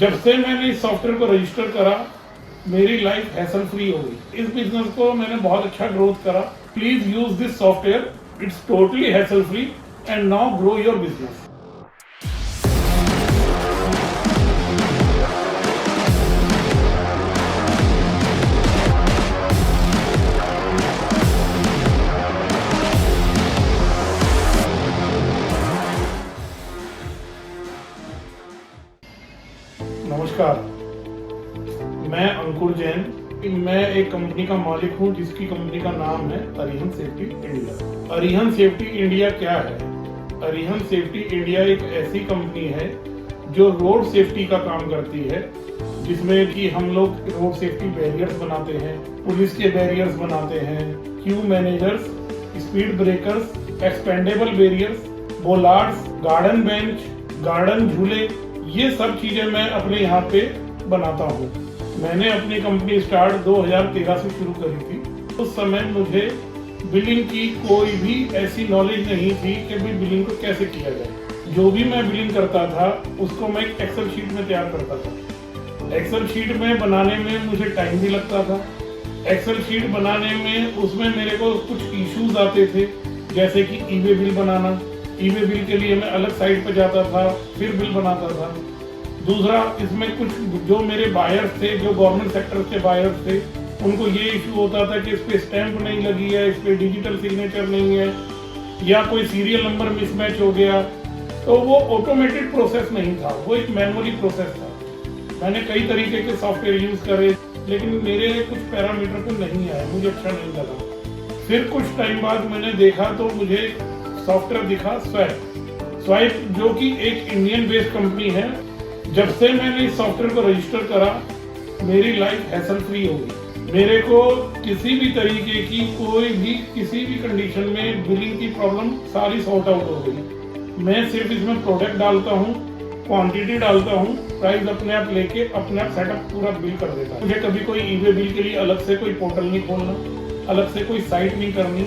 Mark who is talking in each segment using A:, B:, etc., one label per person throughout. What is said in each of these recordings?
A: जब से मैंने इस सॉफ्टवेयर को रजिस्टर करा, मेरी लाइफ हैसल फ्री हो गई। इस बिजनेस को मैंने बहुत अच्छा ग्रोथ करा। Please use this software, it's totally hassle free and now grow your business. नमस्कार, मैं अंकुर जैन। मैं एक कंपनी का मालिक हूं जिसकी कंपनी का नाम है Arihant safety India. Arihant safety India क्या है? अरिहंत सेफ्टी इंडिया एक ऐसी कंपनी है जो रोड सेफ्टी का काम करती है, जिसमें कि हम लोग रोड सेफ्टी बैरियर्स बनाते हैं, पुलिस के बैरियर्स बनाते हैं, queue managers, speed breakers, expendable barriers, bollards, garden bench, garden झूले, ये सब चीजें मैं अपने यहाँ पे बनाता हूँ। मैंने अपनी कंपनी स्टार्ट 2013 से शुरू करी थी। उस समय मुझे बिलिंग की कोई भी ऐसी नॉलेज नहीं थी कि भी बिलिंग को कैसे किया जाए। जो भी मैं बिलिंग करता था उसको मैं एक एक्सेल शीट में तैयार करता था। एक्सेल शीट में बनाने में मुझे टाइम भी लगता था। एक्सेल शीट बनाने में उसमें मेरे को कुछ इश्यूज आते थे, जैसे कि ई-वे बिल बनाना। ई-वे बिल के लिए मैं अलग साइट पर जाता था, फिर बिल बनाता था। दूसरा, इसमें कुछ जो मेरे बायर्स थे, जो गवर्नमेंट सेक्टर के बायर्स थे, उनको ये इशू होता था कि इस पे स्टैंप नहीं लगी है, इस पे डिजिटल सिग्नेचर नहीं है, या कोई सीरियल नंबर मिसमैच हो गया। तो वो ऑटोमेटेड प्रोसेस नहीं था, वो एक मैनुअली प्रोसेस था। मैंने कई तरीके के सॉफ्टवेयर यूज करे, लेकिन मेरे कुछ पैरामीटर पे नहीं आए, मुझे अच्छा नहीं लगा। फिर कुछ टाइम बाद मैंने देखा तो मुझे सॉफ्टवेयर दिखा स्वाइप, जो कि एक इंडियन बेस्ड कंपनी है। जब से मैंने इस सॉफ्टवेयर को रजिस्टर करा, मेरी लाइफ हैसल फ्री हो गई। मेरे को किसी भी तरीके की कोई भी किसी भी कंडीशन में बिलिंग की प्रॉब्लम सारी सॉर्ट आउट हो गई। मैं सिर्फ इसमें प्रोडक्ट डालता हूँ, क्वांटिटी डालता हूँ, प्राइस अपने आप लेके अपने आप सेटअप पूरा बिल कर देता है। मुझे कभी कोई ई-वे बिल के लिए अलग से कोई पोर्टल नहीं खोलना, अलग से कोई साइट नहीं करनी,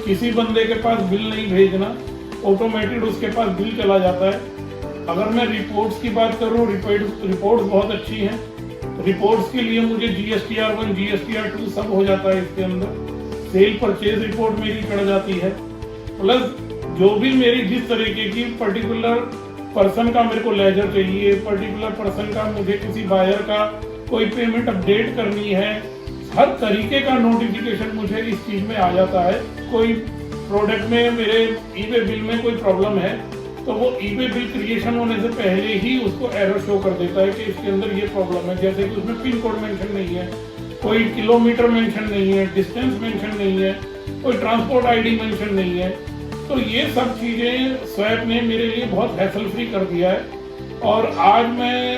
A: किसी बंदे के पास बिल नहीं भेजना, ऑटोमेटेड उसके पास बिल चला जाता है। अगर मैं रिपोर्ट्स की बात करूं, रिपोर्ट्स बहुत अच्छी हैं। रिपोर्ट्स के लिए मुझे GSTR1, GSTR2 सब हो जाता है इसके अंदर। सेल परचेज रिपोर्ट मेरी चढ़ जाती है। प्लस जो भी मेरी जिस तरीके की पर्टिकुलर पर्सन का मेरे को लेजर चाहिए, पर्टिकुलर पर्सन का मुझे किसी बायर का कोई पेमेंट अपडेट करनी है, हर तरीके का नोटिफिकेशन मुझे इस चीज में आ जाता है। कोई प्रोडक्ट में मेरे ई-वे बिल में कोई प्रॉब्लम है तो वो ई-वे बिल क्रिएशन होने से पहले ही उसको एरर शो कर देता है कि इसके अंदर ये प्रॉब्लम है। जैसे कि उसमें पिन कोड मेंशन नहीं है, कोई किलोमीटर मेंशन नहीं है, डिस्टेंस मेंशन नहीं है, कोई ट्रांसपोर्ट आईडी मेंशन नहीं है। तो ये सब चीजें स्वाइप ने मेरे लिए बहुत हैसल फ्री कर दिया है, और आज मैं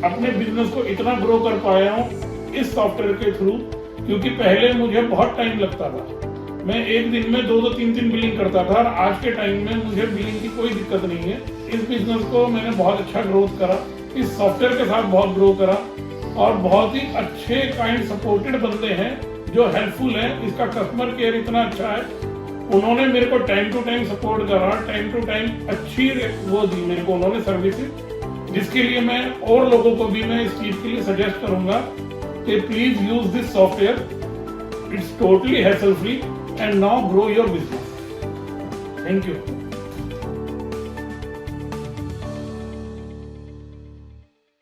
A: अपने बिजनेस को इतना ग्रो कर पाया हूँ इस सॉफ्टवेयर के थ्रू, क्योंकि पहले मुझे बहुत टाइम लगता था। मैं एक दिन में 2-3 बिलिंग करता था, और आज के टाइम में मुझे बिलिंग की कोई दिक्कत नहीं है। इस बिजनेस को मैंने बहुत अच्छा ग्रोथ करा, इस सॉफ्टवेयर के साथ बहुत ग्रो करा, और बहुत ही अच्छे काइंड सपोर्टेड बंदे हैं जो हेल्पफुल हैं। इसका कस्टमर केयर इतना अच्छा है, उन्होंने मेरे को टाइम टू टाइम सपोर्ट करा, टाइम टू टाइम अच्छी वो दी मेरे को उन्होंने सर्विसेज, जिसके लिए मैं और लोगों को भी मैं इस चीज के लिए सजेस्ट करूंगा कि please use this software, it's totally hassle free and now grow your business. Thank you.